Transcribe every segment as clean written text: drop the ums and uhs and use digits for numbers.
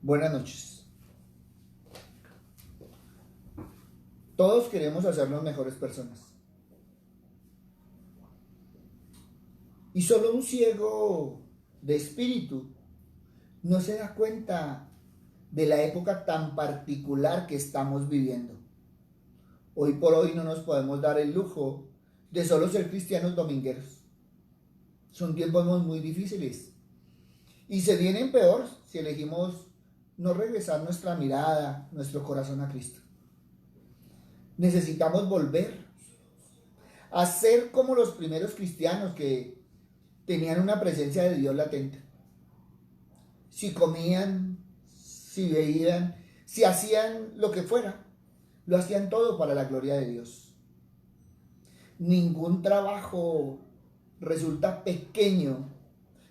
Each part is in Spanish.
Buenas noches. Todos queremos hacernos mejores personas. Y solo un ciego de espíritu no se da cuenta de la época tan particular que estamos viviendo. Hoy por hoy no nos podemos dar el lujo de solo ser cristianos domingueros. Son tiempos muy difíciles. Y se vienen peor si elegimos no regresar nuestra mirada, nuestro corazón a Cristo. Necesitamos volver a ser como los primeros cristianos que tenían una presencia de Dios latente. Si comían, si veían, si hacían lo que fuera, lo hacían todo para la gloria de Dios. Ningún trabajo resulta pequeño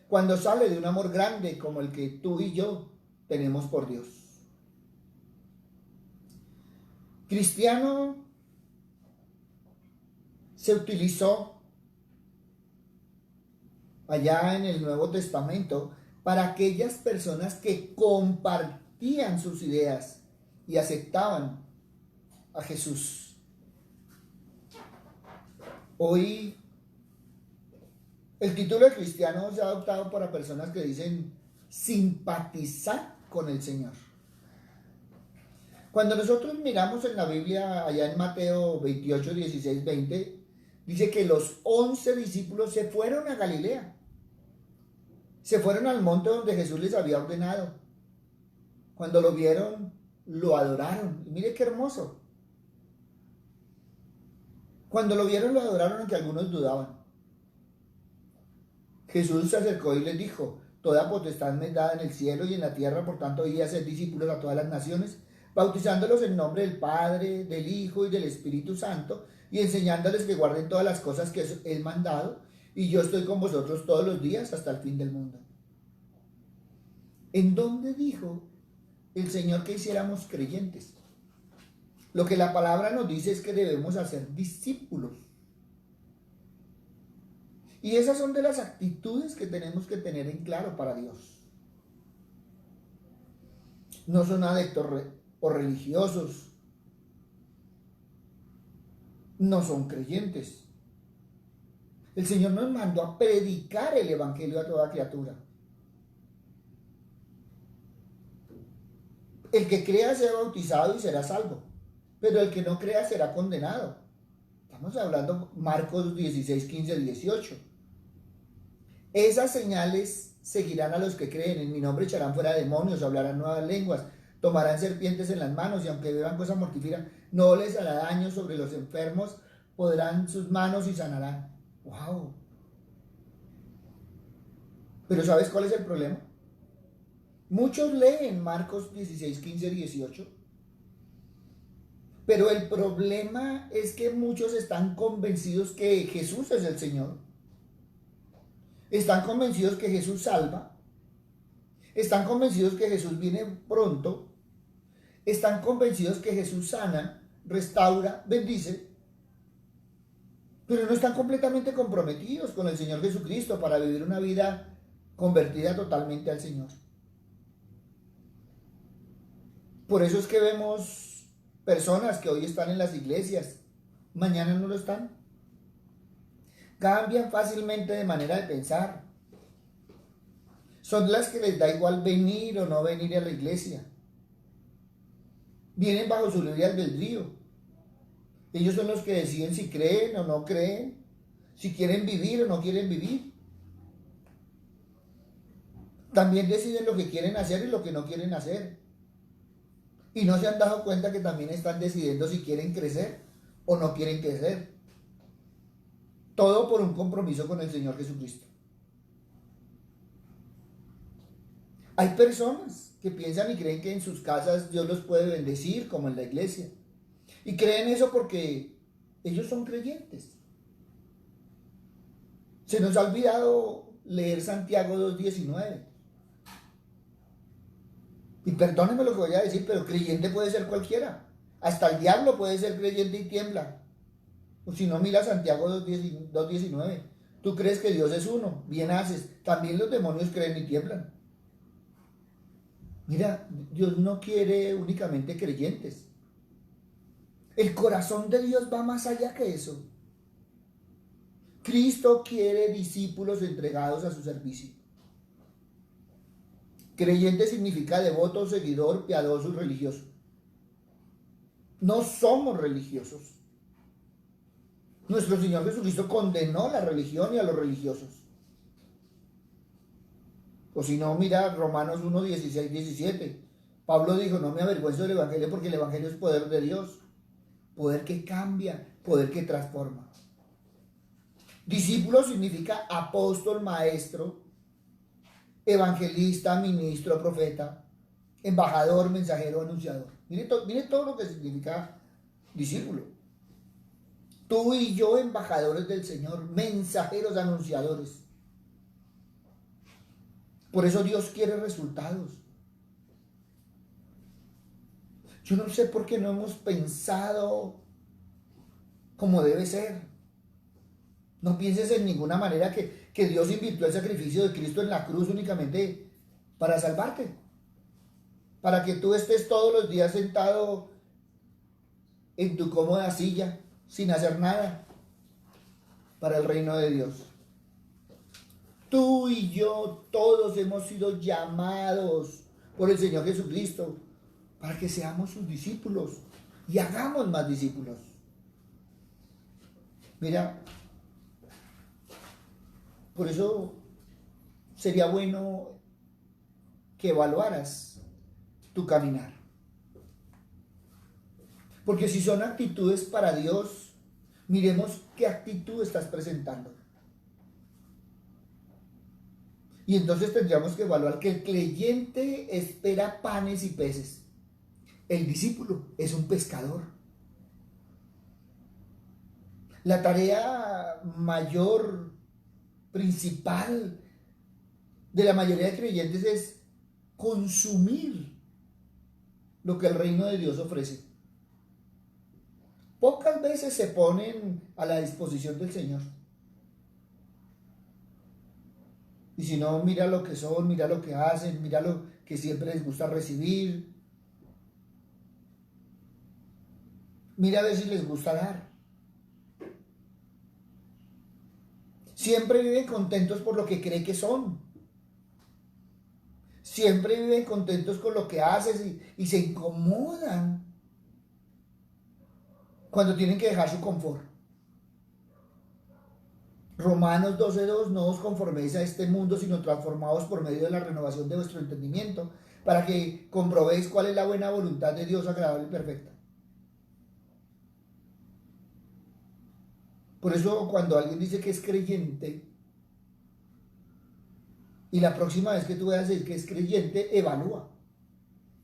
cuando sale de un amor grande como el que tú y yo tenemos por Dios. Cristiano se utilizó allá en el Nuevo Testamento para aquellas personas que compartían sus ideas y aceptaban a Jesús. Hoy el título de cristiano se ha adoptado para personas que dicen simpatizar con el Señor. Cuando nosotros miramos en la Biblia, allá en Mateo 28, 16, 20, dice que los 11 discípulos se fueron a Galilea. Se fueron al monte donde Jesús les había ordenado. Cuando lo vieron, lo adoraron. Y mire qué hermoso. Cuando lo vieron, lo adoraron, aunque algunos dudaban. Jesús se acercó y les dijo: toda potestad me es dada en el cielo y en la tierra, por tanto, id a ser discípulos a todas las naciones, bautizándolos en nombre del Padre, del Hijo y del Espíritu Santo, y enseñándoles que guarden todas las cosas que Él mandado, y yo estoy con vosotros todos los días hasta el fin del mundo. ¿En dónde dijo el Señor que hiciéramos creyentes? Lo que la palabra nos dice es que debemos hacer discípulos. Y esas son de las actitudes que tenemos que tener en claro para Dios. No son adeptos o religiosos. No son creyentes. El Señor nos mandó a predicar el Evangelio a toda criatura. El que crea será bautizado y será salvo, pero el que no crea será condenado. Estamos hablando Marcos 16, 15, 18. Esas señales seguirán a los que creen. En mi nombre echarán fuera demonios, hablarán nuevas lenguas, tomarán serpientes en las manos, y aunque beban cosas mortíferas, no les hará daño. Sobre los enfermos podrán sus manos y sanarán. ¡Wow! Pero ¿sabes cuál es el problema? Muchos leen Marcos 16, 15, 18. Pero el problema es que muchos están convencidos que Jesús es el Señor. Están convencidos que Jesús salva. Están convencidos que Jesús viene pronto. Están convencidos que Jesús sana, restaura, bendice. Pero no están completamente comprometidos con el Señor Jesucristo para vivir una vida convertida totalmente al Señor. Por eso es que vemos personas que hoy están en las iglesias, mañana no lo están. Cambian fácilmente de manera de pensar. Son las que les da igual venir o no venir a la iglesia. Vienen bajo su libre albedrío. Ellos son los que deciden si creen o no creen, si quieren vivir o no quieren vivir. También deciden lo que quieren hacer y lo que no quieren hacer. Y no se han dado cuenta que también están decidiendo si quieren crecer o no quieren crecer. Todo por un compromiso con el Señor Jesucristo. Hay personas que piensan y creen que en sus casas Dios los puede bendecir, como en la iglesia. Y creen eso porque ellos son creyentes. Se nos ha olvidado leer Santiago 2:19. Y perdónenme lo que voy a decir, pero creyente puede ser cualquiera. Hasta el diablo puede ser creyente y tiembla. O si no, mira Santiago 2:19. Tú crees que Dios es uno, bien haces. También los demonios creen y tiemblan. Mira, Dios no quiere únicamente creyentes. El corazón de Dios va más allá que eso. Cristo quiere discípulos entregados a su servicio. Creyente significa devoto, seguidor, piadoso y religioso. No somos religiosos. Nuestro Señor Jesucristo condenó la religión y a los religiosos. O si no, mira Romanos 1, 16, 17. Pablo dijo, no me avergüenzo del Evangelio porque el Evangelio es poder de Dios. Poder que cambia, poder que transforma. Discípulo significa apóstol, maestro, evangelista, ministro, profeta, embajador, mensajero, anunciador. Mire todo lo que significa discípulo. Tú y yo, embajadores del Señor, mensajeros, anunciadores. Por eso Dios quiere resultados. Yo no sé por qué no hemos pensado como debe ser. No pienses en ninguna manera que Dios invirtió el sacrificio de Cristo en la cruz únicamente para salvarte. Para que tú estés todos los días sentado en tu cómoda silla, sin hacer nada, para el reino de Dios. Tú y yo, todos hemos sido llamados por el Señor Jesucristo para que seamos sus discípulos y hagamos más discípulos. Mira, por eso sería bueno que evaluaras tu caminar. Porque si son actitudes para Dios, miremos qué actitud estás presentando. Y entonces tendríamos que evaluar que el creyente espera panes y peces. El discípulo es un pescador. La tarea mayor, principal de la mayoría de creyentes es consumir lo que el reino de Dios ofrece. Pocas veces se ponen a la disposición del Señor. Y si no, mira lo que son, mira lo que hacen, mira lo que siempre les gusta recibir. Mira a ver si les gusta dar. Siempre viven contentos por lo que creen que son. Siempre viven contentos con lo que hacen y se incomodan cuando tienen que dejar su confort. Romanos 12:2, no os conforméis a este mundo, sino transformaos por medio de la renovación de vuestro entendimiento, para que comprobéis cuál es la buena voluntad de Dios, agradable y perfecta. Por eso cuando alguien dice que es creyente, y la próxima vez que tú veas decir que es creyente, evalúa.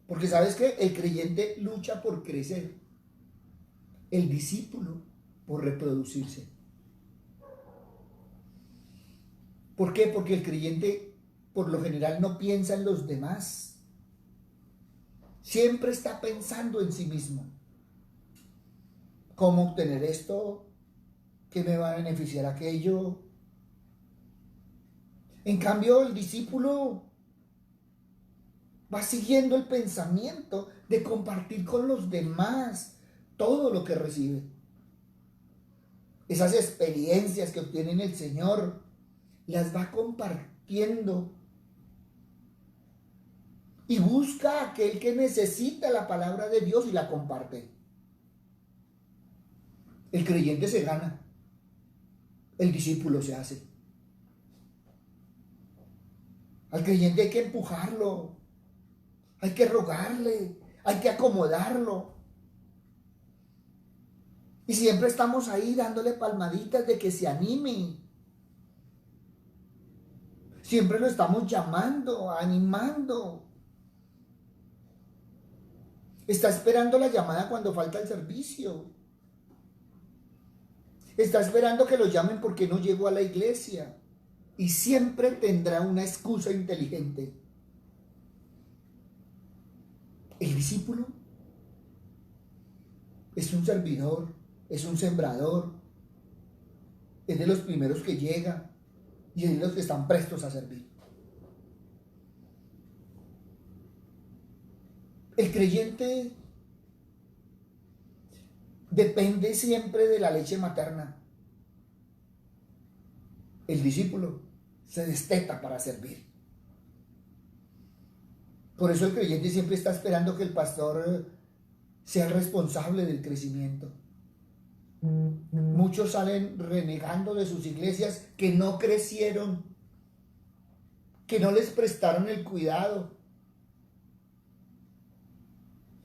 Porque sabes que el creyente lucha por crecer, el discípulo por reproducirse. ¿Por qué? Porque el creyente por lo general no piensa en los demás. Siempre está pensando en sí mismo. ¿Cómo obtener esto? ¿Qué me va a beneficiar aquello? En cambio, el discípulo va siguiendo el pensamiento de compartir con los demás todo lo que recibe. Esas experiencias que obtiene en el Señor las va compartiendo y busca a aquel que necesita la palabra de Dios y la comparte. El creyente se gana, el discípulo se hace. Al creyente hay que empujarlo, hay que rogarle, hay que acomodarlo. Y siempre estamos ahí dándole palmaditas de que se anime. Siempre lo estamos llamando, animando. Está esperando la llamada cuando falta el servicio. Está esperando que lo llamen porque no llegó a la iglesia. Y siempre tendrá una excusa inteligente. El discípulo es un servidor, es un sembrador, es de los primeros que llega y es de los que están prestos a servir. El creyente depende siempre de la leche materna. El discípulo se desteta para servir. Por eso el creyente siempre está esperando que el pastor sea el responsable del crecimiento. Muchos salen renegando de sus iglesias que no crecieron, que no les prestaron el cuidado,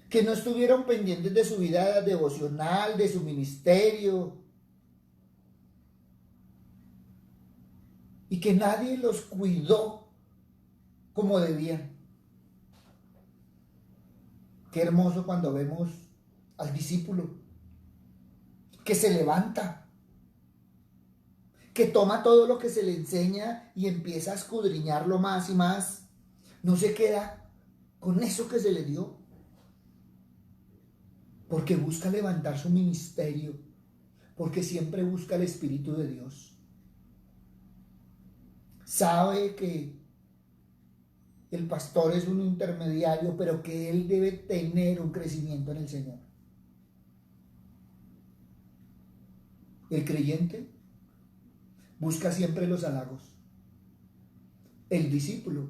que no estuvieron pendientes de su vida devocional, de su ministerio, y que nadie los cuidó como debían. Qué hermoso cuando vemos al discípulo que se levanta, que toma todo lo que se le enseña y empieza a escudriñarlo más y más. No se queda con eso que se le dio, porque busca levantar su ministerio, porque siempre busca el Espíritu de Dios. Sabe que el pastor es un intermediario, pero que él debe tener un crecimiento en el Señor. El creyente busca siempre los halagos. El discípulo,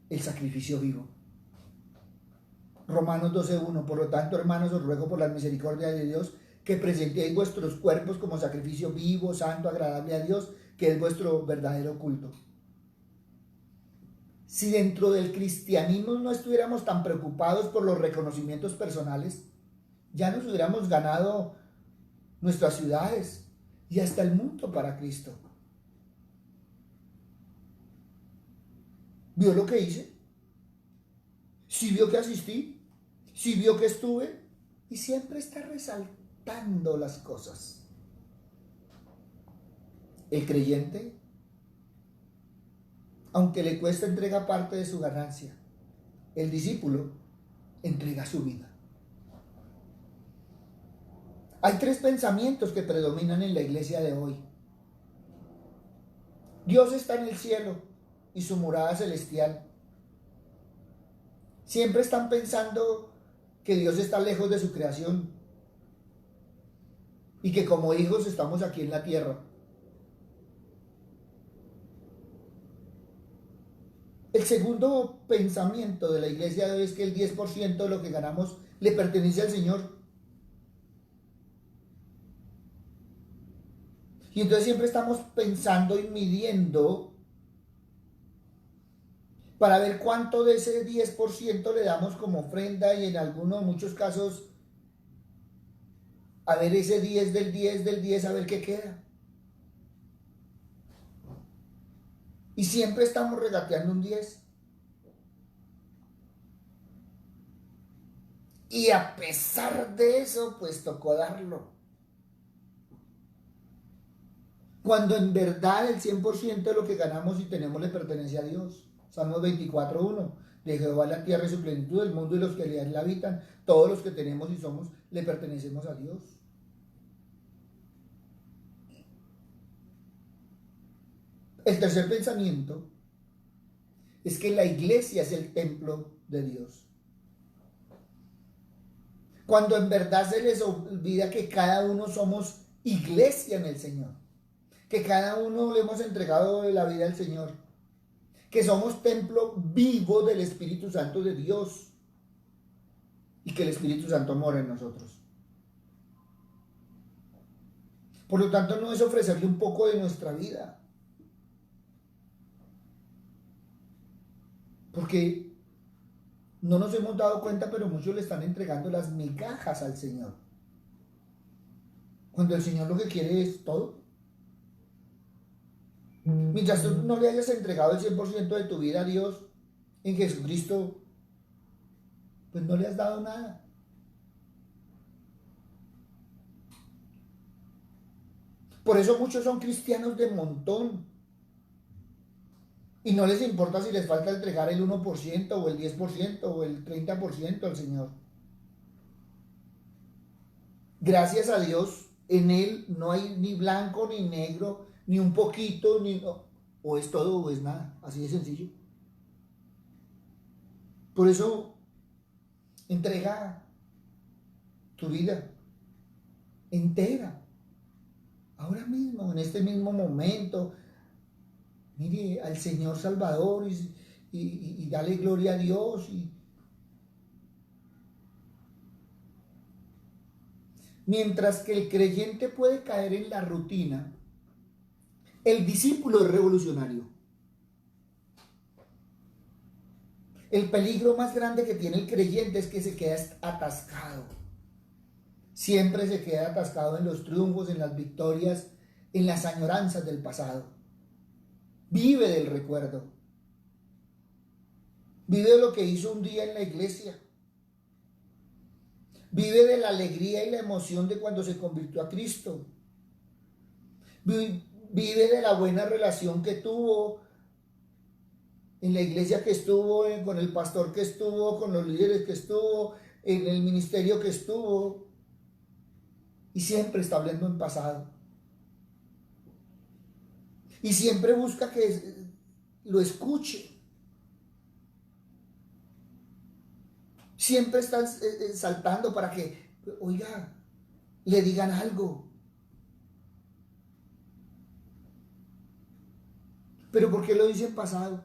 el sacrificio vivo. Romanos 12:1. Por lo tanto, hermanos, os ruego por la misericordia de Dios que presentéis vuestros cuerpos como sacrificio vivo, santo, agradable a Dios, que es vuestro verdadero culto. Si dentro del cristianismo no estuviéramos tan preocupados por los reconocimientos personales, ya nos hubiéramos ganado nuestras ciudades y hasta el mundo para Cristo. ¿Vio lo que hice? ¿Sí vio que asistí? ¿Sí vio que estuve? Y siempre está resaltando las cosas. El creyente, aunque le cuesta, entrega parte de su ganancia. El discípulo entrega su vida. Hay tres pensamientos que predominan en la iglesia de hoy. Dios está en el cielo y su morada celestial. Siempre están pensando que Dios está lejos de su creación y que como hijos estamos aquí en la tierra. El segundo pensamiento de la iglesia de hoy es que el 10% de lo que ganamos le pertenece al Señor. Y entonces siempre estamos pensando y midiendo para ver cuánto de ese 10% le damos como ofrenda, y en muchos casos, a ver ese 10 del 10 del 10, a ver qué queda. Y siempre estamos regateando un 10. Y a pesar de eso, pues tocó darlo. Cuando en verdad el 100% de lo que ganamos y tenemos le pertenece a Dios. Salmos 24:1. De Jehová la tierra y su plenitud, el mundo y los que le habitan, todos los que tenemos y somos, le pertenecemos a Dios. El tercer pensamiento es que la iglesia es el templo de Dios. Cuando en verdad se les olvida que cada uno somos iglesia en el Señor, que cada uno le hemos entregado la vida al Señor, que somos templo vivo del Espíritu Santo de Dios y que el Espíritu Santo mora en nosotros. Por lo tanto, no es ofrecerle un poco de nuestra vida, porque no nos hemos dado cuenta, pero muchos le están entregando las migajas al Señor, cuando el Señor lo que quiere es todo. Mientras tú no le hayas entregado el 100% de tu vida a Dios en Jesucristo, pues no le has dado nada. Por eso muchos son cristianos de montón y no les importa si les falta entregar el 1% o el 10% o el 30% al Señor. Gracias a Dios, en Él no hay ni blanco ni negro, ni un poquito, o es todo o es nada, así de sencillo. Por eso Entrega tu vida entera. Ahora mismo, en este mismo momento, mire al Señor Salvador y dale gloria a Dios. Mientras que el creyente puede caer en la rutina, el discípulo es revolucionario. El peligro más grande que tiene el creyente es que se queda atascado. Siempre se queda atascado en los triunfos, en las victorias, en las añoranzas del pasado. Vive del recuerdo. Vive de lo que hizo un día en la iglesia. Vive de la alegría y la emoción de cuando se convirtió a Cristo. Vive de la buena relación que tuvo en la iglesia que estuvo, con el pastor que estuvo, con los líderes que estuvo, en el ministerio que estuvo. Y siempre está hablando en pasado. Y siempre busca que lo escuche. Siempre está saltando para que, oiga, le digan algo. ¿Pero por qué lo dice en pasado?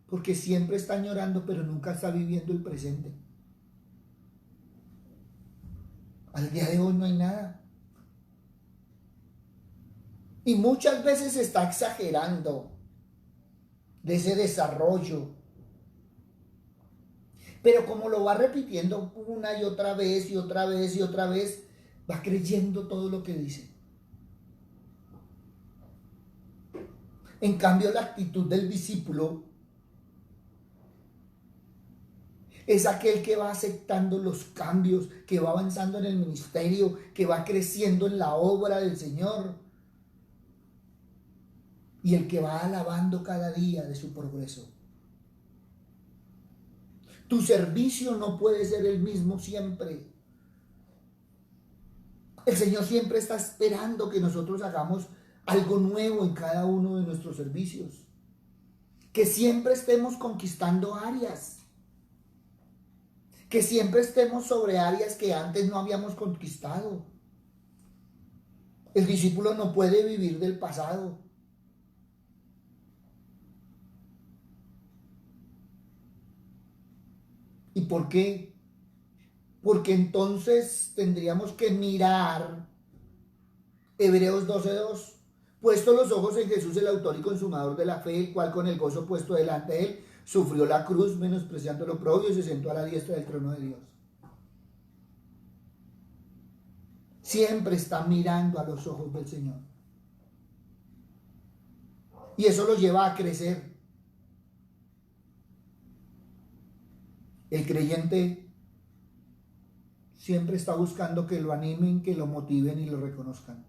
Porque siempre está añorando, pero nunca está viviendo el presente. Al día de hoy no hay nada. Y muchas veces se está exagerando de ese desarrollo. Pero como lo va repitiendo una y otra vez y otra vez y otra vez, va creyendo todo lo que dice. En cambio, la actitud del discípulo es aquel que va aceptando los cambios, que va avanzando en el ministerio, que va creciendo en la obra del Señor. Y el que va alabando cada día de su progreso. Tu servicio no puede ser el mismo siempre. El Señor siempre está esperando que nosotros hagamos algo nuevo en cada uno de nuestros servicios. Que siempre estemos conquistando áreas. Que siempre estemos sobre áreas que antes no habíamos conquistado. El discípulo no puede vivir del pasado. ¿Y por qué? Porque entonces tendríamos que mirar Hebreos 12:2. Puesto los ojos en Jesús, el autor y consumador de la fe, el cual con el gozo puesto delante de él, sufrió la cruz, menospreciando lo oprobio, y se sentó a la diestra del trono de Dios. Siempre está mirando a los ojos del Señor. Y eso lo lleva a crecer. El creyente siempre está buscando que lo animen, que lo motiven y lo reconozcan.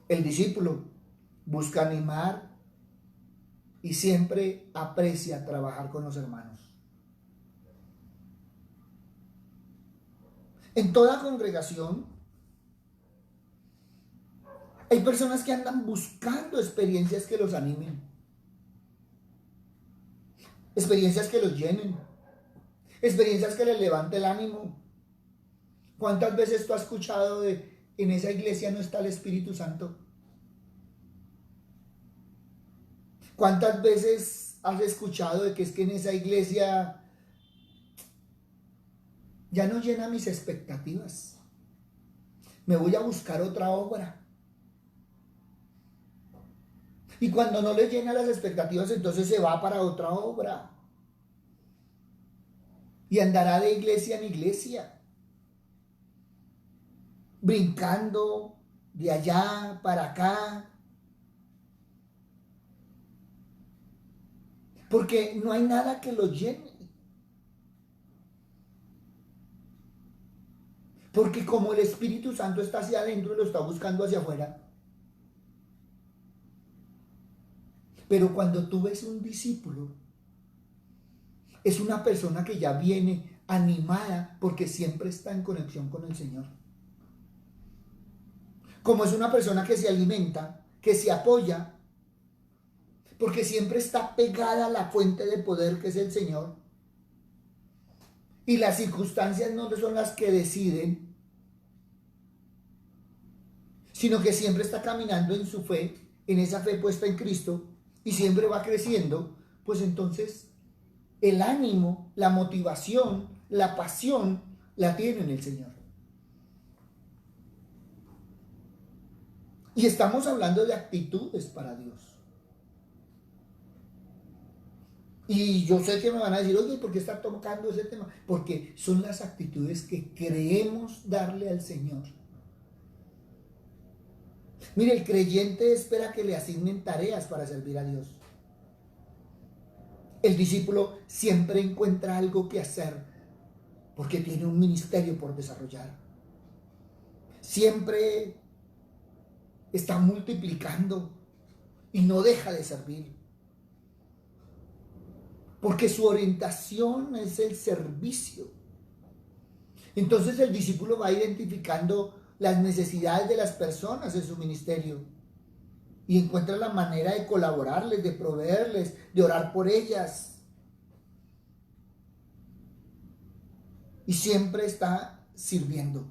El discípulo busca animar y siempre aprecia trabajar con los hermanos. En toda congregación hay personas que andan buscando experiencias que los animen, experiencias que los llenen, experiencias que les levante el ánimo. ¿Cuántas veces tú has escuchado de en esa iglesia no está el Espíritu Santo? ¿Cuántas veces has escuchado de que es que en esa iglesia ya no llena mis expectativas? Me voy a buscar otra obra. Y cuando no le llena las expectativas, entonces se va para otra obra. Y andará de iglesia en iglesia, brincando de allá para acá. Porque no hay nada que lo llene. Porque como el Espíritu Santo está hacia adentro y lo está buscando hacia afuera. Pero cuando tú ves un discípulo, es una persona que ya viene animada porque siempre está en conexión con el Señor. Como es una persona que se alimenta, que se apoya, porque siempre está pegada a la fuente de poder que es el Señor. Y las circunstancias no son las que deciden, sino que siempre está caminando en su fe, en esa fe puesta en Cristo, y siempre va creciendo, pues entonces el ánimo, la motivación, la pasión la tiene en el Señor. Y estamos hablando de actitudes para Dios. Y yo sé que me van a decir, oye, ¿por qué está tocando ese tema? Porque son las actitudes que creemos darle al Señor. Mire, el creyente espera que le asignen tareas para servir a Dios. El discípulo siempre encuentra algo que hacer porque tiene un ministerio por desarrollar. Siempre está multiplicando y no deja de servir. Porque su orientación es el servicio. Entonces el discípulo va identificando las necesidades de las personas en su ministerio y encuentra la manera de colaborarles, de proveerles, de orar por ellas. Y siempre está sirviendo.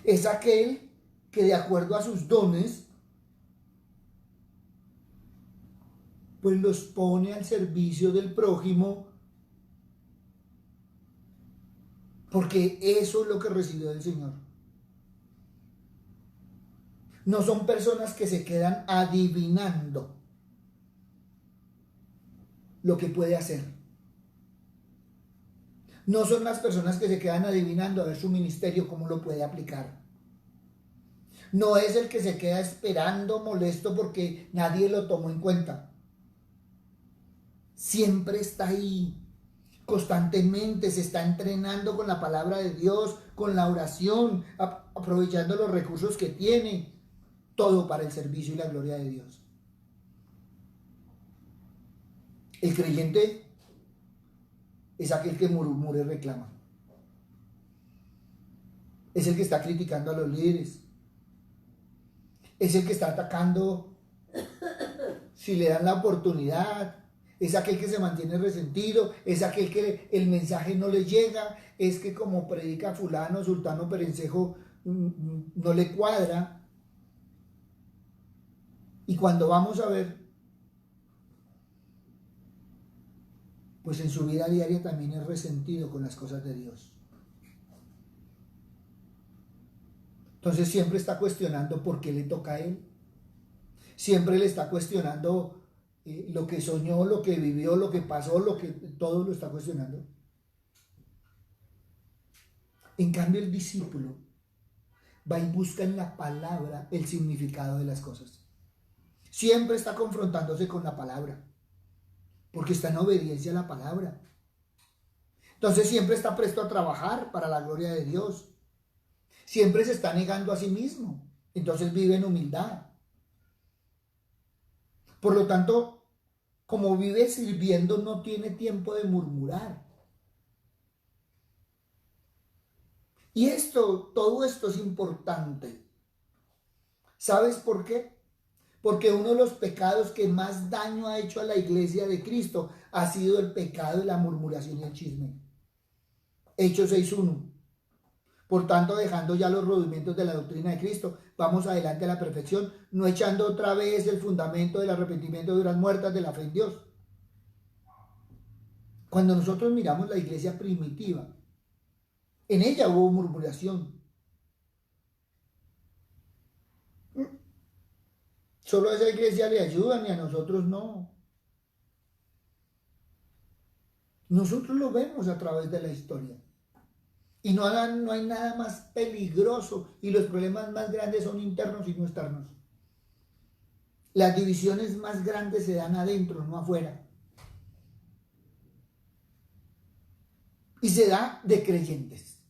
Es aquel que de acuerdo a sus dones, pues los pone al servicio del prójimo, porque eso es lo que recibió del Señor. No son personas que se quedan adivinando lo que puede hacer. No son las personas que se quedan adivinando a ver su ministerio cómo lo puede aplicar. No es el que se queda esperando molesto porque nadie lo tomó en cuenta. Siempre está ahí, constantemente se está entrenando con la palabra de Dios, con la oración, aprovechando los recursos que tiene, todo para el servicio y la gloria de Dios. El creyente es aquel que murmura y reclama. Es el que está criticando a los líderes. Es el que está atacando si le dan la oportunidad. Es aquel que se mantiene resentido. Es aquel que el mensaje no le llega. Es que como predica fulano, sultano, perencejo, no le cuadra. Y cuando vamos a ver, pues en su vida diaria también es resentido con las cosas de Dios. Entonces siempre está cuestionando por qué le toca a él. Siempre le está cuestionando lo que soñó, lo que vivió, lo que pasó, todo lo está cuestionando. En cambio, el discípulo va y busca en la palabra el significado de las cosas. Siempre está confrontándose con la palabra, porque está en obediencia a la palabra. Entonces siempre está presto a trabajar para la gloria de Dios. Siempre se está negando a sí mismo. Entonces vive en humildad. Por lo tanto, como vive sirviendo, no tiene tiempo de murmurar. Y todo esto es importante. ¿Sabes por qué? Porque uno de los pecados que más daño ha hecho a la iglesia de Cristo ha sido el pecado de la murmuración y el chisme. Hechos 6:1. Por tanto, dejando ya los rudimentos de la doctrina de Cristo, vamos adelante a la perfección, no echando otra vez el fundamento del arrepentimiento de obras muertas de la fe en Dios. Cuando nosotros miramos la iglesia primitiva, en ella hubo murmuración. Solo a esa iglesia le ayudan y a nosotros no. Nosotros lo vemos a través de la historia. Y no hay nada más peligroso y los problemas más grandes son internos y no externos. Las divisiones más grandes se dan adentro, no afuera. Y se da de creyentes.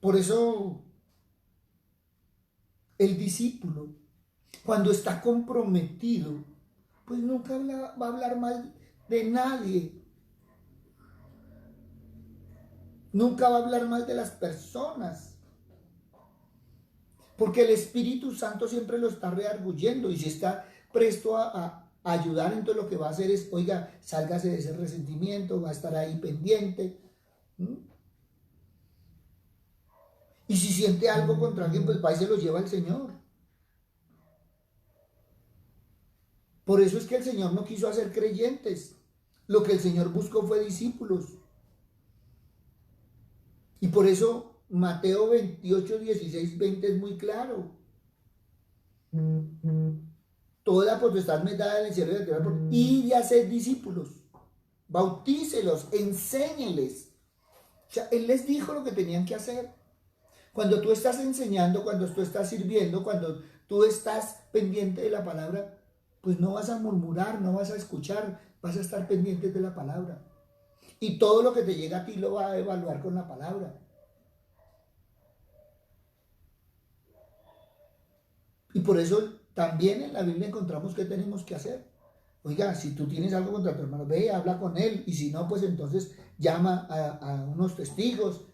Por eso el discípulo, cuando está comprometido, pues nunca va a hablar mal de nadie. Nunca va a hablar mal de las personas. Porque el Espíritu Santo siempre lo está redarguyendo y si está presto a a ayudar, entonces lo que va a hacer es, oiga, sálgase de ese resentimiento, va a estar ahí pendiente. Y si siente algo contra alguien, pues va y se lo lleva al Señor. Por eso es que el Señor no quiso hacer creyentes. Lo que el Señor buscó fue discípulos. Y por eso Mateo 28, 16, 20 es muy claro. Toda la potestad me da en el cielo y en la tierra. Y de hacer discípulos. Bautícelos, enséñeles. O sea, Él les dijo lo que tenían que hacer. Cuando tú estás enseñando, cuando tú estás sirviendo, cuando tú estás pendiente de la palabra, pues no vas a murmurar, no vas a escuchar, vas a estar pendiente de la palabra. Y todo lo que te llega a ti lo va a evaluar con la palabra. Y por eso también en la Biblia encontramos qué tenemos que hacer. Oiga, si tú tienes algo contra tu hermano, ve, habla con él. Y si no, pues entonces llama a unos testigos.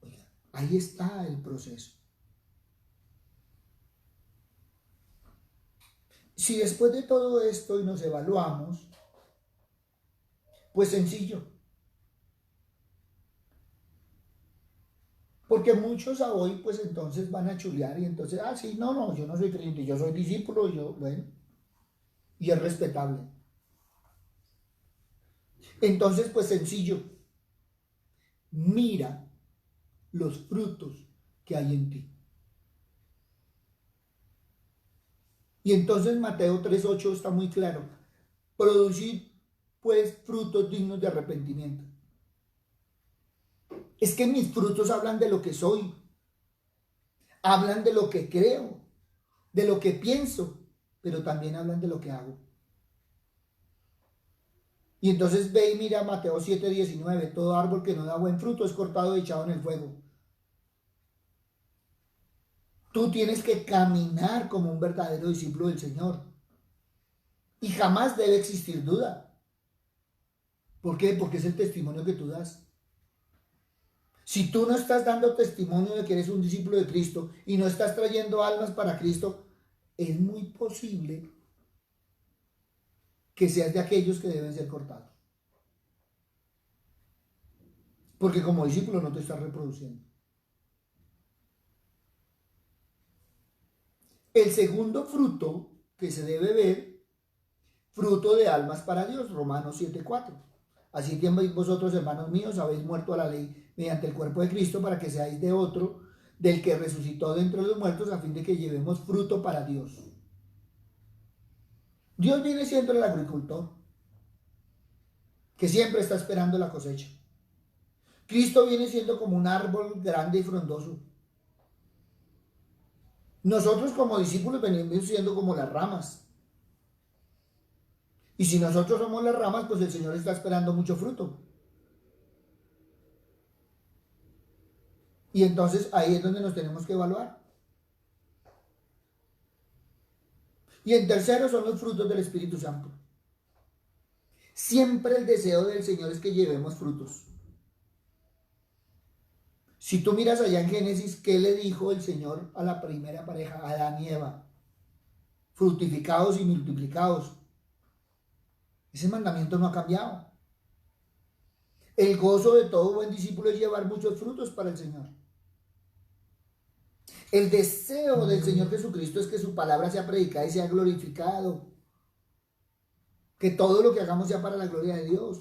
Oiga, ahí está el proceso. Si después de todo esto y nos evaluamos, pues sencillo. Porque muchos a hoy, pues entonces van a chulear y entonces, sí, no, yo no soy creyente, yo soy discípulo, bueno, y es respetable. Entonces, pues sencillo, mira los frutos que hay en ti. Y entonces Mateo 3:8 está muy claro, producid pues frutos dignos de arrepentimiento. Es que mis frutos hablan de lo que soy, hablan de lo que creo, de lo que pienso, pero también hablan de lo que hago. Y entonces ve y mira Mateo 7:19, todo árbol que no da buen fruto es cortado y echado en el fuego. Tú tienes que caminar como un verdadero discípulo del Señor. Y jamás debe existir duda. ¿Por qué? Porque es el testimonio que tú das. Si tú no estás dando testimonio de que eres un discípulo de Cristo y no estás trayendo almas para Cristo, es muy posible que seas de aquellos que deben ser cortados. Porque como discípulo no te estás reproduciendo. El segundo fruto que se debe ver, fruto de almas para Dios, Romanos 7:4. Así que vosotros, hermanos míos, habéis muerto a la ley mediante el cuerpo de Cristo para que seáis de otro, del que resucitó de entre los muertos, a fin de que llevemos fruto para Dios. Dios viene siendo el agricultor, que siempre está esperando la cosecha. Cristo viene siendo como un árbol grande y frondoso. Nosotros como discípulos venimos siendo como las ramas. Y si nosotros somos las ramas, pues el Señor está esperando mucho fruto. Y entonces ahí es donde nos tenemos que evaluar. Y en tercero son los frutos del Espíritu Santo. Siempre el deseo del Señor es que llevemos frutos. Si tú miras allá en Génesis, ¿qué le dijo el Señor a la primera pareja, a Adán y Eva? Fructificados y multiplicados. Ese mandamiento no ha cambiado. El gozo de todo buen discípulo es llevar muchos frutos para el Señor. El deseo del Señor Jesucristo es que su palabra sea predicada y sea glorificado. Que todo lo que hagamos sea para la gloria de Dios.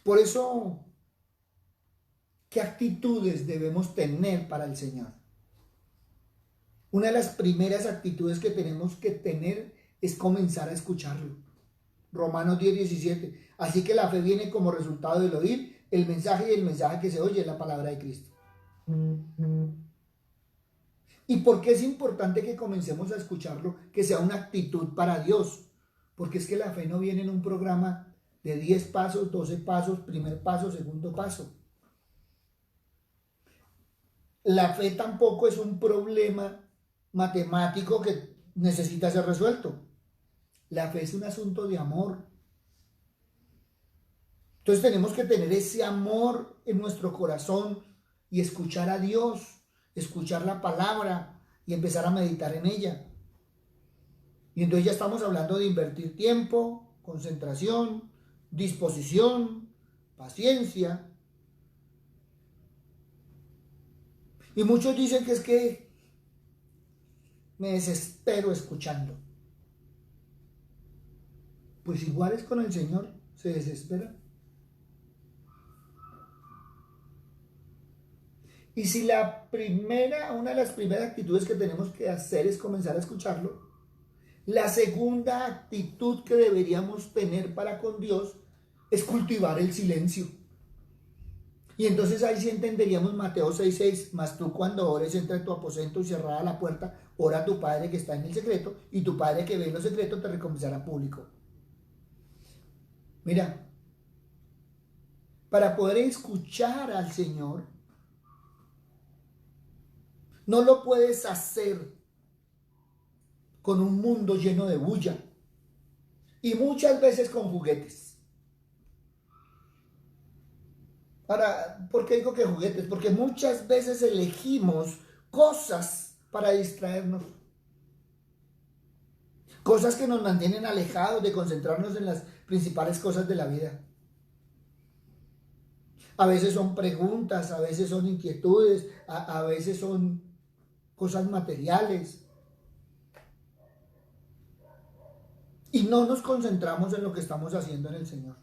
Por eso, ¿qué actitudes debemos tener para el Señor? Una de las primeras actitudes que tenemos que tener es comenzar a escucharlo. Romanos 10:17. Así que la fe viene como resultado del oír el mensaje, y el mensaje que se oye es la palabra de Cristo. ¿Y por qué es importante que comencemos a escucharlo? Que sea una actitud para Dios. Porque es que la fe no viene en un programa de 10 pasos, 12 pasos, primer paso, segundo paso. La fe tampoco es un problema matemático que necesita ser resuelto. La fe es un asunto de amor. Entonces tenemos que tener ese amor en nuestro corazón y escuchar a Dios, escuchar la palabra y empezar a meditar en ella. Y entonces ya estamos hablando de invertir tiempo, concentración, disposición, paciencia. Y muchos dicen que es que me desespero escuchando. Pues igual es con el Señor, se desespera. Y si una de las primeras actitudes que tenemos que hacer es comenzar a escucharlo, la segunda actitud que deberíamos tener para con Dios es cultivar el silencio. Y entonces ahí sí entenderíamos Mateo 6:6, mas tú cuando ores entra en tu aposento y cerrada la puerta, ora a tu Padre que está en el secreto, y tu Padre que ve en lo secreto te recompensará público. Mira, para poder escuchar al Señor, no lo puedes hacer con un mundo lleno de bulla y muchas veces con juguetes. Ahora, ¿por qué digo que juguetes? Porque muchas veces elegimos cosas para distraernos. Cosas que nos mantienen alejados de concentrarnos en las principales cosas de la vida. A veces son preguntas, a veces son inquietudes, a veces son cosas materiales. Y no nos concentramos en lo que estamos haciendo en el Señor.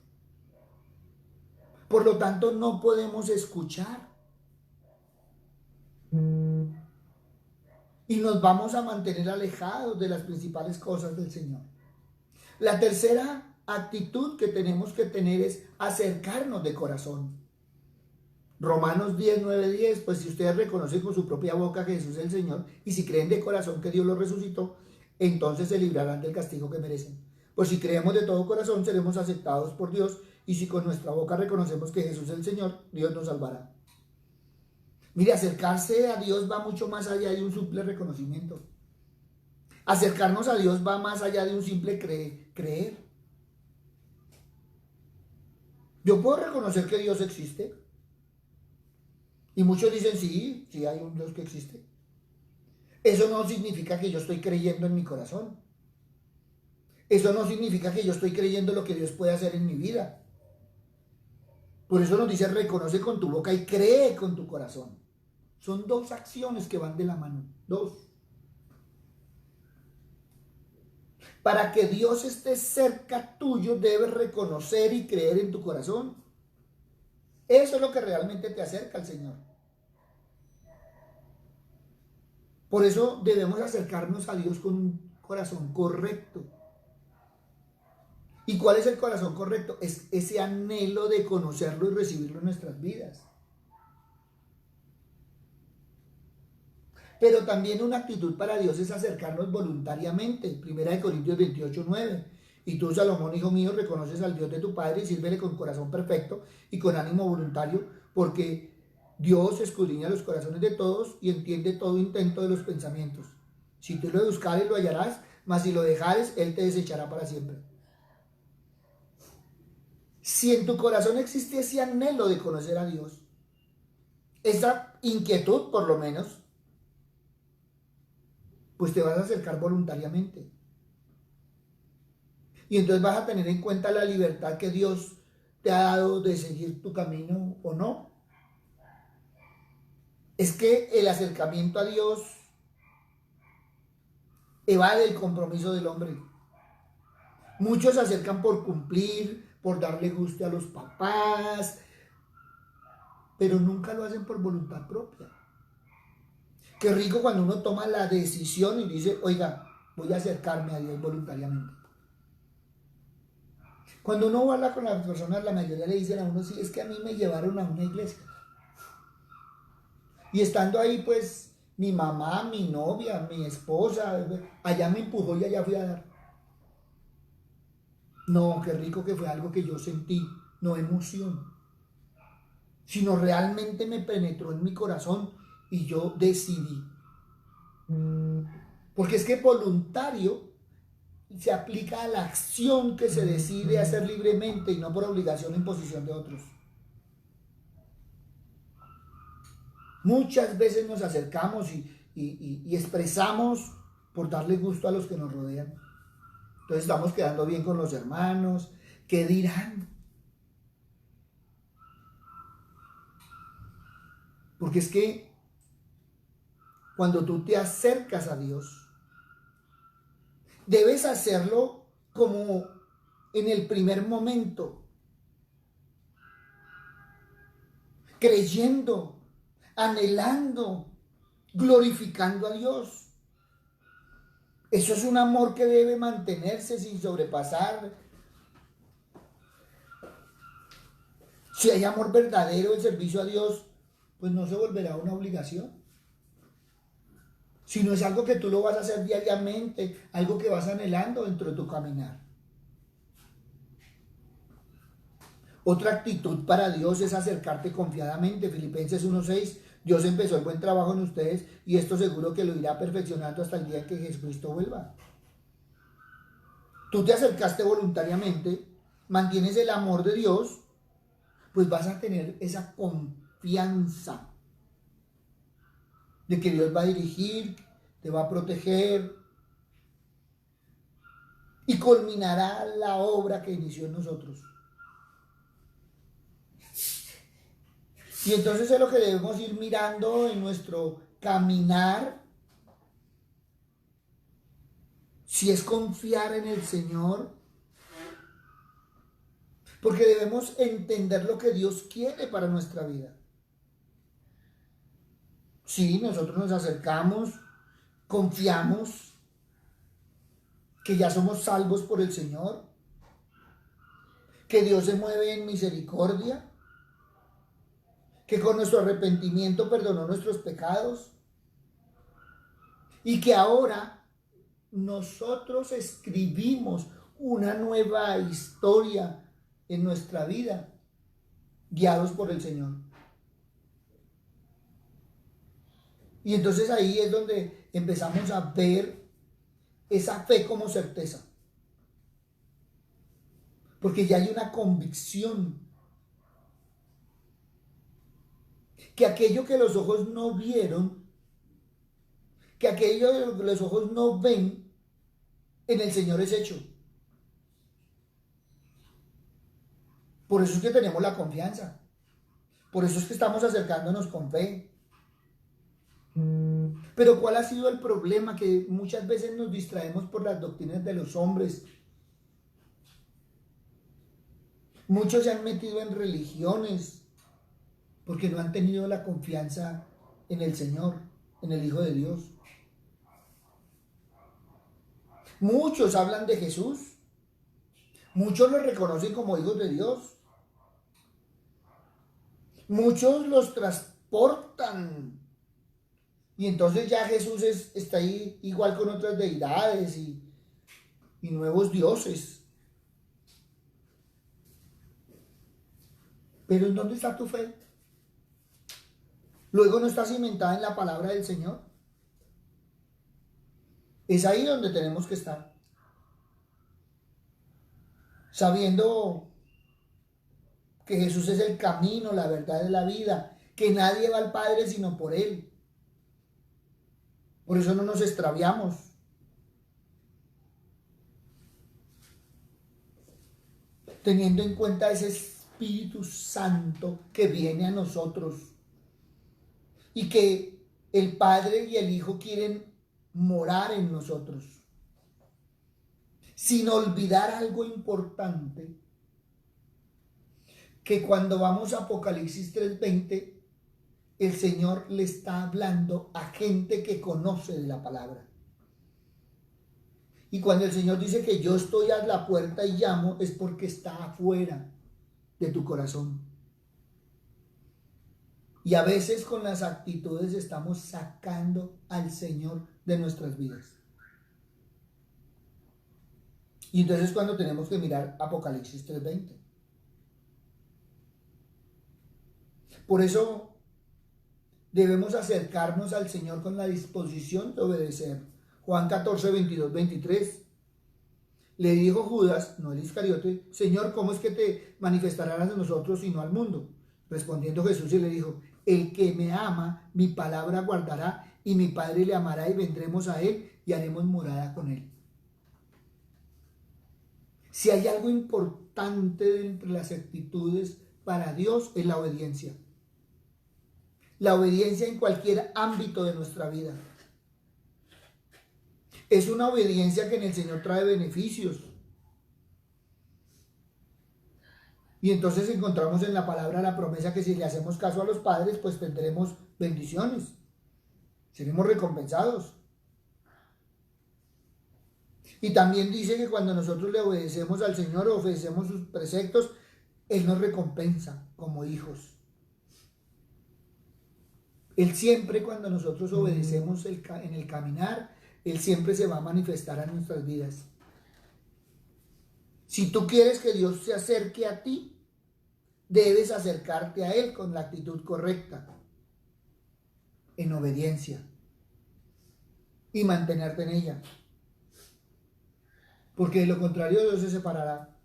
Por lo tanto, no podemos escuchar. Y nos vamos a mantener alejados de las principales cosas del Señor. La tercera actitud que tenemos que tener es acercarnos de corazón. Romanos 10:9-10, pues si ustedes reconocen con su propia boca que Jesús es el Señor y si creen de corazón que Dios lo resucitó, entonces se librarán del castigo que merecen. Pues si creemos de todo corazón seremos aceptados por Dios y si con nuestra boca reconocemos que Jesús es el Señor, Dios nos salvará. Mire, acercarse a Dios va mucho más allá de un simple reconocimiento. Acercarnos a Dios va más allá de un simple creer. Yo puedo reconocer que Dios existe. Y muchos dicen, sí, sí hay un Dios que existe. Eso no significa que yo estoy creyendo en mi corazón. Eso no significa que yo estoy creyendo lo que Dios puede hacer en mi vida. Por eso nos dice, reconoce con tu boca y cree con tu corazón. Son dos acciones que van de la mano. Dos. Para que Dios esté cerca tuyo, debes reconocer y creer en tu corazón. Eso es lo que realmente te acerca al Señor. Por eso debemos acercarnos a Dios con un corazón correcto. ¿Y cuál es el corazón correcto? Es ese anhelo de conocerlo y recibirlo en nuestras vidas. Pero también una actitud para Dios es acercarnos voluntariamente. 1 Corintios 28:9. Y tú, Salomón, hijo mío, reconoces al Dios de tu Padre y sírvele con corazón perfecto y con ánimo voluntario, porque Dios escudriña los corazones de todos y entiende todo intento de los pensamientos. Si tú lo buscares, lo hallarás, mas si lo dejares, Él te desechará para siempre. Si en tu corazón existe ese anhelo de conocer a Dios, esa inquietud por lo menos, pues te vas a acercar voluntariamente. Y entonces vas a tener en cuenta la libertad que Dios te ha dado de seguir tu camino o no. Es que el acercamiento a Dios evade el compromiso del hombre. Muchos se acercan por cumplir, por darle gusto a los papás, pero nunca lo hacen por voluntad propia. Qué rico cuando uno toma la decisión y dice, oiga, voy a acercarme a Dios voluntariamente. Cuando uno habla con las personas, la mayoría le dicen a uno, sí, es que a mí me llevaron a una iglesia. Y estando ahí, pues, mi mamá, mi novia, mi esposa, allá me empujó y allá fui a dar. No, qué rico que fue algo que yo sentí, no emoción, sino realmente me penetró en mi corazón y yo decidí. Porque es que voluntario se aplica a la acción que se decide hacer libremente y no por obligación o imposición de otros. Muchas veces nos acercamos y expresamos por darle gusto a los que nos rodean. Entonces estamos quedando bien con los hermanos. ¿Qué dirán? Porque es que cuando tú te acercas a Dios, debes hacerlo como en el primer momento, creyendo, anhelando, glorificando a Dios. Eso es un amor que debe mantenerse sin sobrepasar. Si hay amor verdadero, el servicio a Dios, pues no se volverá una obligación. Si no es algo que tú lo vas a hacer diariamente, algo que vas anhelando dentro de tu caminar. Otra actitud para Dios es acercarte confiadamente. Filipenses 1:6, Dios empezó el buen trabajo en ustedes y esto seguro que lo irá perfeccionando hasta el día en que Jesucristo vuelva. Tú te acercaste voluntariamente, mantienes el amor de Dios, pues vas a tener esa confianza de que Dios va a dirigir, te va a proteger y culminará la obra que inició en nosotros. Y entonces es lo que debemos ir mirando en nuestro caminar. Si es confiar en el Señor, porque debemos entender lo que Dios quiere para nuestra vida. Sí, nosotros nos acercamos, confiamos que ya somos salvos por el Señor, que Dios se mueve en misericordia, que con nuestro arrepentimiento perdonó nuestros pecados y que ahora nosotros escribimos una nueva historia en nuestra vida, guiados por el Señor. Y entonces ahí es donde empezamos a ver esa fe como certeza. Porque ya hay una convicción que aquello que los ojos no vieron, que aquello que los ojos no ven, en el Señor es hecho. Por eso es que tenemos la confianza. Por eso es que estamos acercándonos con fe. Pero ¿cuál ha sido el problema? Que muchas veces nos distraemos por las doctrinas de los hombres. Muchos se han metido en religiones porque no han tenido la confianza en el Señor, en el Hijo de Dios. Muchos hablan de Jesús. Muchos lo reconocen como hijos de Dios. Muchos los transportan. Y entonces ya Jesús está ahí igual con otras deidades y nuevos dioses. Pero ¿en dónde está tu fe? Luego no está cimentada en la palabra del Señor. Es ahí donde tenemos que estar. Sabiendo que Jesús es el camino, la verdad y la vida, que nadie va al Padre sino por Él. Por eso no nos extraviamos. Teniendo en cuenta ese Espíritu Santo que viene a nosotros y que el Padre y el Hijo quieren morar en nosotros. Sin olvidar algo importante, que cuando vamos a Apocalipsis 3:20, el Señor le está hablando a gente que conoce de la palabra. Y cuando el Señor dice que yo estoy a la puerta y llamo, es porque está afuera de tu corazón. Y a veces con las actitudes estamos sacando al Señor de nuestras vidas. Y entonces cuando tenemos que mirar Apocalipsis 3:20. Por eso debemos acercarnos al Señor con la disposición de obedecer. Juan 14, 22, 23. Le dijo Judas, no el Iscariote, Señor, ¿cómo es que te manifestarás a nosotros y no al mundo? Respondiendo Jesús y le dijo, el que me ama, mi palabra guardará, y mi Padre le amará y vendremos a él y haremos morada con él. Si hay algo importante entre las actitudes para Dios es la obediencia. La obediencia en cualquier ámbito de nuestra vida. Es una obediencia que en el Señor trae beneficios. Y entonces encontramos en la palabra la promesa que si le hacemos caso a los padres, pues tendremos bendiciones. Seremos recompensados. Y también dice que cuando nosotros le obedecemos al Señor, obedecemos sus preceptos, Él nos recompensa como hijos. Él siempre, cuando nosotros obedecemos en el caminar, Él siempre se va a manifestar en nuestras vidas. Si tú quieres que Dios se acerque a ti, debes acercarte a Él con la actitud correcta, en obediencia, y mantenerte en ella. Porque de lo contrario Dios se separará.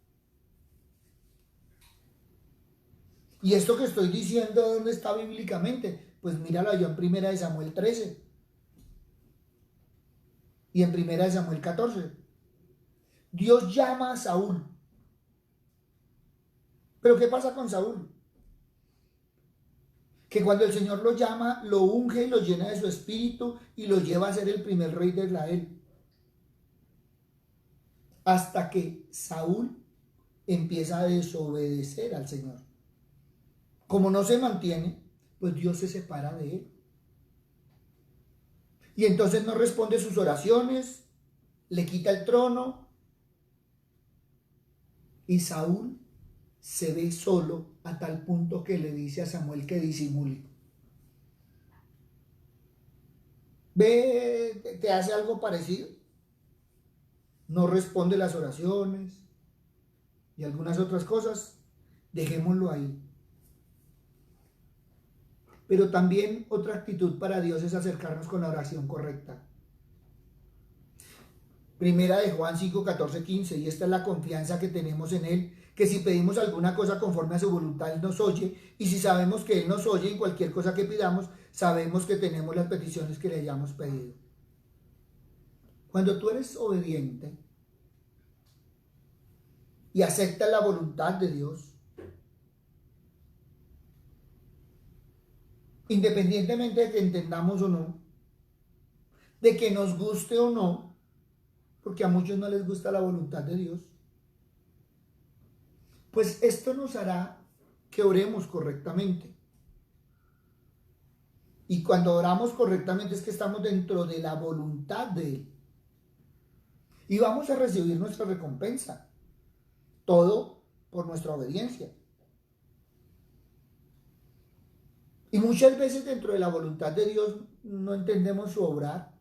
Y esto que estoy diciendo, ¿dónde está bíblicamente? Pues míralo allá en 1 Samuel 13 y en 1 Samuel 14. Dios llama a Saúl. Pero ¿qué pasa con Saúl? Que cuando el Señor lo llama, lo unge y lo llena de su espíritu y lo lleva a ser el primer rey de Israel. Hasta que Saúl empieza a desobedecer al Señor. Como no se mantiene, pues Dios se separa de él. Y entonces no responde sus oraciones, le quita el trono. Y Saúl se ve solo a tal punto que le dice a Samuel que disimule. Ve, te hace algo parecido. No responde las oraciones y algunas otras cosas. Dejémoslo ahí. Pero también otra actitud para Dios es acercarnos con la oración correcta. Primera de Juan 5, 14, 15, y esta es la confianza que tenemos en Él, que si pedimos alguna cosa conforme a su voluntad, Él nos oye, y si sabemos que Él nos oye en cualquier cosa que pidamos, sabemos que tenemos las peticiones que le hayamos pedido. Cuando tú eres obediente y aceptas la voluntad de Dios, independientemente de que entendamos o no, de que nos guste o no, porque a muchos no les gusta la voluntad de Dios, pues esto nos hará que oremos correctamente. Y cuando oramos correctamente es que estamos dentro de la voluntad de Él. Y vamos a recibir nuestra recompensa. Todo por nuestra obediencia. Y muchas veces dentro de la voluntad de Dios no entendemos su obrar.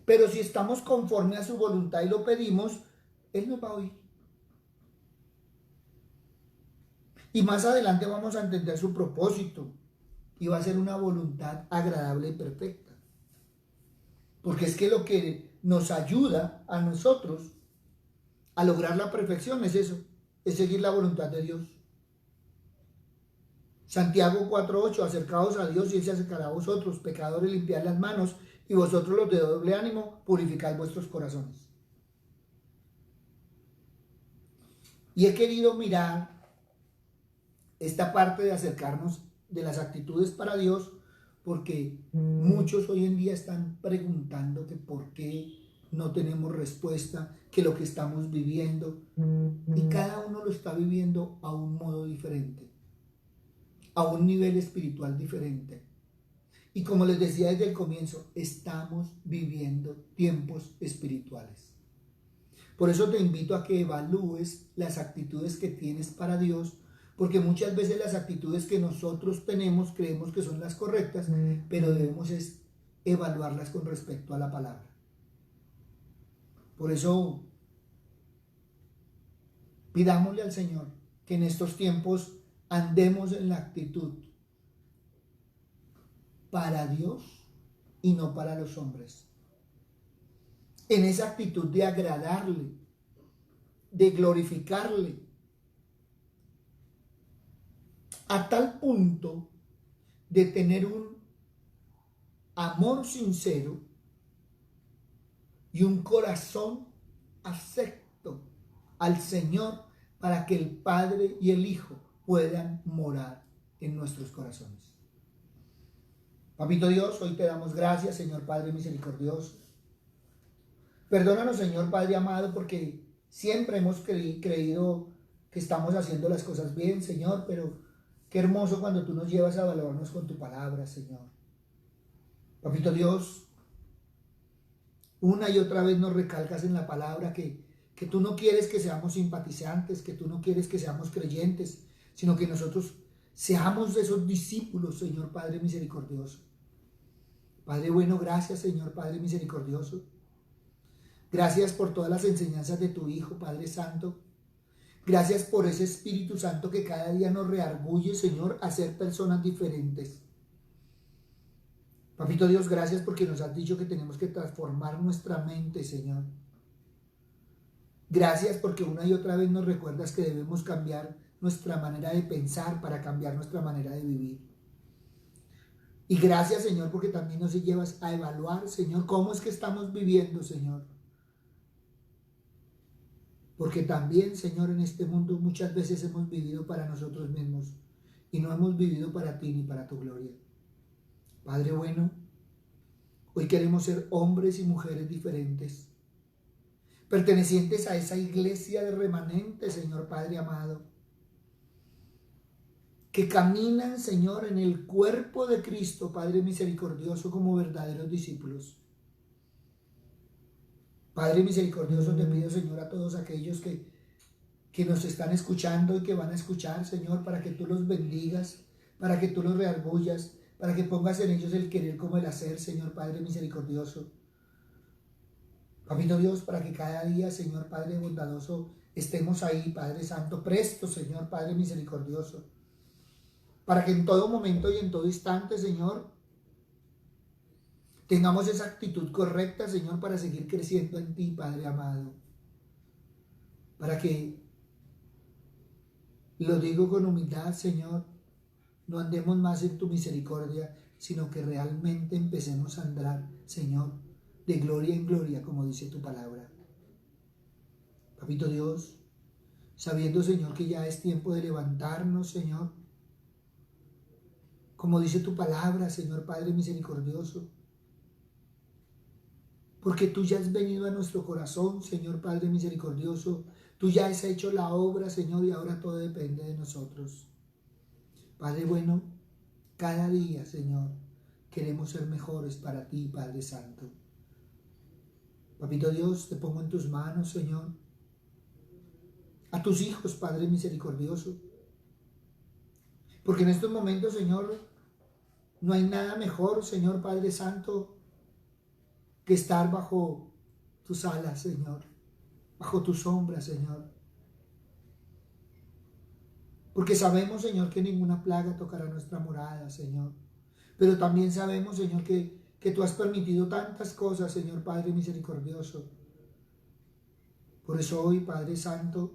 Pero si estamos conforme a su voluntad y lo pedimos, Él nos va a oír. Y más adelante vamos a entender su propósito. Y va a ser una voluntad agradable y perfecta. Porque es que lo que nos ayuda a nosotros a lograr la perfección es eso. Es seguir la voluntad de Dios. Santiago 4:8, acercaos a Dios y Él se acercará a vosotros, pecadores, limpiad las manos, y vosotros los de doble ánimo, purificad vuestros corazones. Y he querido mirar esta parte de acercarnos de las actitudes para Dios, porque muchos hoy en día están preguntando que por qué no tenemos respuesta, que lo que estamos viviendo, y cada uno lo está viviendo a un modo diferente, a un nivel espiritual diferente. Y como les decía desde el comienzo, estamos viviendo tiempos espirituales. Por eso te invito a que evalúes las actitudes que tienes para Dios, porque muchas veces las actitudes que nosotros tenemos creemos que son las correctas, pero debemos evaluarlas con respecto a la palabra. Por eso, pidámosle al Señor que en estos tiempos andemos en la actitud para Dios y no para los hombres. En esa actitud de agradarle, de glorificarle, a tal punto de tener un amor sincero y un corazón acepto al Señor para que el Padre y el Hijo puedan morar en nuestros corazones. Papito Dios, hoy te damos gracias, Señor Padre misericordioso. Perdónanos, Señor Padre amado, porque siempre hemos creído que estamos haciendo las cosas bien, Señor, pero qué hermoso cuando tú nos llevas a valorarnos con tu palabra, Señor. Papito Dios, una y otra vez nos recalcas en la palabra que tú no quieres que seamos simpatizantes, que tú no quieres que seamos creyentes, sino que nosotros seamos de esos discípulos, Señor Padre misericordioso. Padre bueno, gracias, Señor Padre misericordioso. Gracias por todas las enseñanzas de tu Hijo, Padre Santo. Gracias por ese Espíritu Santo que cada día nos reargulle, Señor, a ser personas diferentes. Papito Dios, gracias porque nos has dicho que tenemos que transformar nuestra mente, Señor. Gracias porque una y otra vez nos recuerdas que debemos cambiar nuestra manera de pensar para cambiar nuestra manera de vivir. Y gracias, Señor, porque también nos llevas a evaluar, Señor, cómo es que estamos viviendo, Señor. Porque también, Señor, en este mundo muchas veces hemos vivido para nosotros mismos y no hemos vivido para ti ni para tu gloria. Padre bueno, hoy queremos ser hombres y mujeres diferentes, pertenecientes a esa iglesia de remanentes, Señor Padre amado, que caminan, Señor, en el cuerpo de Cristo, Padre misericordioso, como verdaderos discípulos. Padre misericordioso, te pido, Señor, a todos aquellos que nos están escuchando y que van a escuchar, Señor, para que tú los bendigas, para que tú los reargullas, para que pongas en ellos el querer como el hacer, Señor Padre misericordioso. Papito Dios, para que cada día, Señor Padre bondadoso, estemos ahí, Padre Santo, prestos, Señor Padre misericordioso, para que en todo momento y en todo instante, Señor, tengamos esa actitud correcta, Señor, para seguir creciendo en ti, Padre amado. Para que, lo digo con humildad, Señor, no andemos más en tu misericordia, sino que realmente empecemos a andar, Señor, de gloria en gloria, como dice tu palabra. Papito Dios, sabiendo, Señor, que ya es tiempo de levantarnos, Señor, como dice tu palabra, Señor Padre misericordioso, porque tú ya has venido a nuestro corazón, Señor Padre misericordioso, tú ya has hecho la obra, Señor, y ahora todo depende de nosotros. Padre bueno, cada día, Señor, queremos ser mejores para ti, Padre Santo. Papito Dios, te pongo en tus manos, Señor, a tus hijos, Padre misericordioso, porque en estos momentos, Señor, no hay nada mejor, Señor Padre Santo, que estar bajo tus alas, Señor, bajo tu sombra, Señor. Porque sabemos, Señor, que ninguna plaga tocará nuestra morada, Señor. Pero también sabemos, Señor, que tú has permitido tantas cosas, Señor Padre misericordioso. Por eso hoy, Padre Santo,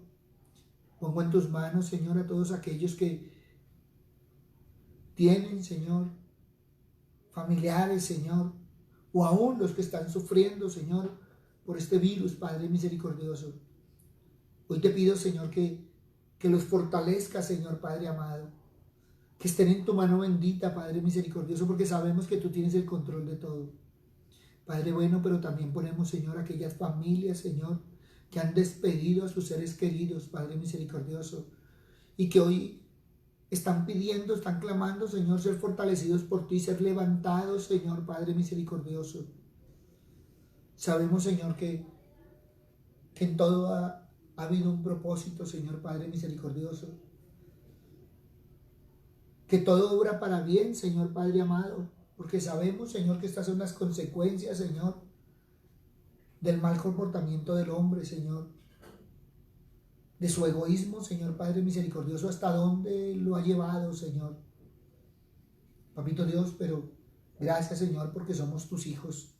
pongo en tus manos, Señor, a todos aquellos que tienen, Señor, familiares, Señor, o aún los que están sufriendo, Señor, por este virus, Padre misericordioso. Hoy te pido, Señor, que los fortalezca, Señor Padre amado, que estén en tu mano bendita, Padre misericordioso, porque sabemos que tú tienes el control de todo. Padre bueno, pero también ponemos, Señor, aquellas familias, Señor, que han despedido a sus seres queridos, Padre misericordioso, y que hoy están pidiendo, están clamando, Señor, ser fortalecidos por ti, ser levantados, Señor Padre misericordioso. Sabemos, Señor, que en todo ha habido un propósito, Señor Padre misericordioso. Que todo obra para bien, Señor Padre amado, porque sabemos, Señor, que estas son las consecuencias, Señor, del mal comportamiento del hombre, Señor, de su egoísmo, Señor Padre misericordioso, hasta dónde lo ha llevado, Señor. Papito Dios, pero gracias, Señor, porque somos tus hijos.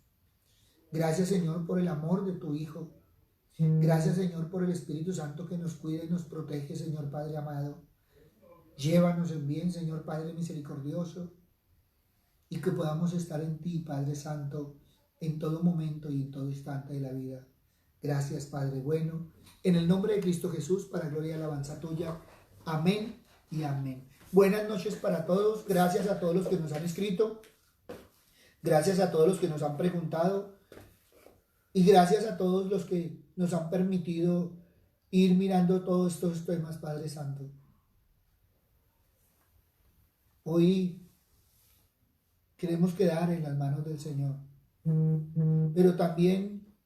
Gracias, Señor, por el amor de tu Hijo. Gracias, Señor, por el Espíritu Santo que nos cuida y nos protege, Señor Padre amado. Llévanos en bien, Señor Padre misericordioso, y que podamos estar en ti, Padre Santo, en todo momento y en todo instante de la vida. Gracias, Padre bueno. En el nombre de Cristo Jesús, para gloria y alabanza tuya. Amén y amén. Buenas noches para todos. Gracias a todos los que nos han escrito. Gracias a todos los que nos han preguntado. Y gracias a todos los que nos han permitido ir mirando todos estos temas, Padre Santo. Hoy queremos quedar en las manos del Señor, pero también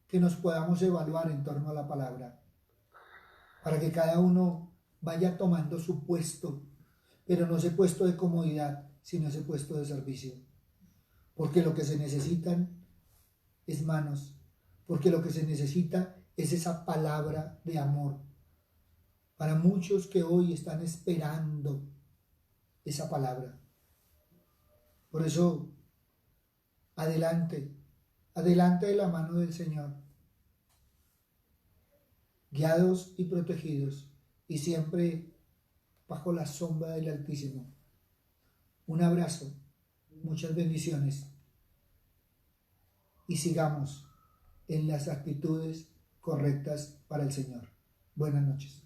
que nos podamos evaluar en torno a la palabra, para que cada uno vaya tomando su puesto, pero no ese puesto de comodidad, sino ese puesto de servicio. Porque lo que se necesitan es manos, porque lo que se necesita es esa palabra de amor. Para muchos que hoy están esperando esa palabra. Por eso, adelante, adelante de la mano del Señor, guiados y protegidos, y siempre bajo la sombra del Altísimo. Un abrazo, muchas bendiciones, y sigamos en las actitudes correctas para el Señor. Buenas noches.